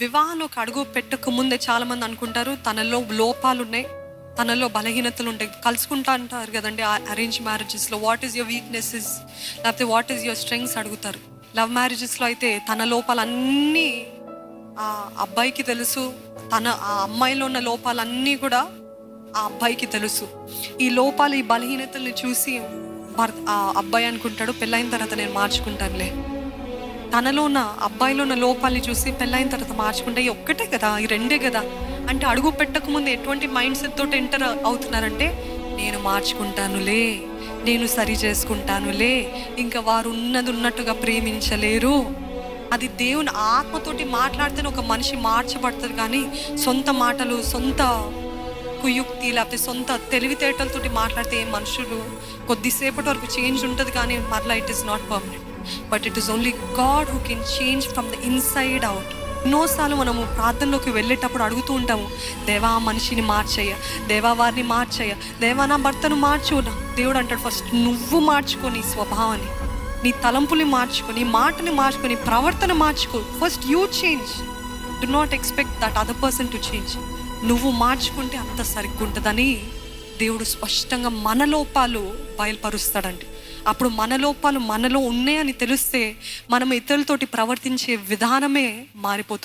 వివాహంలో ఒక అడుగు పెట్టక ముందే చాలా మంది అనుకుంటారు తనలో లోపాలు ఉన్నాయి, తనలో బలహీనతలు ఉంటాయి. కలుసుకుంటా అంటారు కదండి అరేంజ్ మ్యారేజెస్లో, వాట్ ఈస్ యువర్ వీక్నెసెస్ లేకపోతే వాట్ ఈస్ యువర్ స్ట్రెంగ్స్ అడుగుతారు. లవ్ మ్యారేజెస్లో అయితే తన లోపాలన్నీ ఆ అబ్బాయికి తెలుసు, ఆ అమ్మాయిలో ఉన్న లోపాలన్నీ కూడా ఆ అబ్బాయికి తెలుసు. ఈ లోపాలు, ఈ బలహీనతల్ని చూసి ఆ అబ్బాయి అనుకుంటాడు పెళ్ళైన తర్వాత నేను మార్చుకుంటానులే. తనలో ఉన్న అబ్బాయిలో ఉన్న లోపాలని చూసి పెళ్ళైన తర్వాత మార్చుకుంటే ఈ ఒక్కటే కదా, ఈ రెండే కదా అంటే అడుగు పెట్టక ముందు ఎటువంటి మైండ్ సెట్ తోటి ఎంటర్ అవుతున్నారంటే నేను మార్చుకుంటానులే, నేను సరి చేసుకుంటానులే, ఇంకా వారు ఉన్నది ఉన్నట్టుగా ప్రేమించలేరు. అది దేవుని ఆత్మతోటి మాట్లాడితేనే ఒక మనిషి మార్చబడుతుంది. కానీ సొంత మాటలు, సొంత కుయుక్తి లేకపోతే సొంత తెలివితేటలతోటి మాట్లాడితే మనుషులు కొద్దిసేపటి వరకు చేంజ్ ఉంటుంది, కానీ మరలా it is not permanent. But it is only God who can change from the inside out. ఎన్నోసార్లు మనము ప్రార్థనలోకి వెళ్ళేటప్పుడు అడుగుతూ ఉంటాము, దేవా మనిషిని మార్చయ్య, దేవా వారిని మార్చయ్య, దేవా నా భర్తను మార్చు. దేవుడు అంటాడు ఫస్ట్ నువ్వు మార్చుకొని స్వభావాన్ని, నీ తలంపుని మార్చుకొని, మాటని మార్చుకొని, ప్రవర్తన మార్చుకో. First you change, do not expect that other person to change. నువ్వు మార్చుకుంటే అంత సరిగ్గా ఉంటుందని దేవుడు స్పష్టంగా మన లోపాలు బయలుపరుస్తాడండి. అప్పుడు మన లోపాలు మనలో ఉన్నాయని తెలిస్తే మనం ఇతరులతోటి ప్రవర్తించే విధానమే మారిపోతుంది.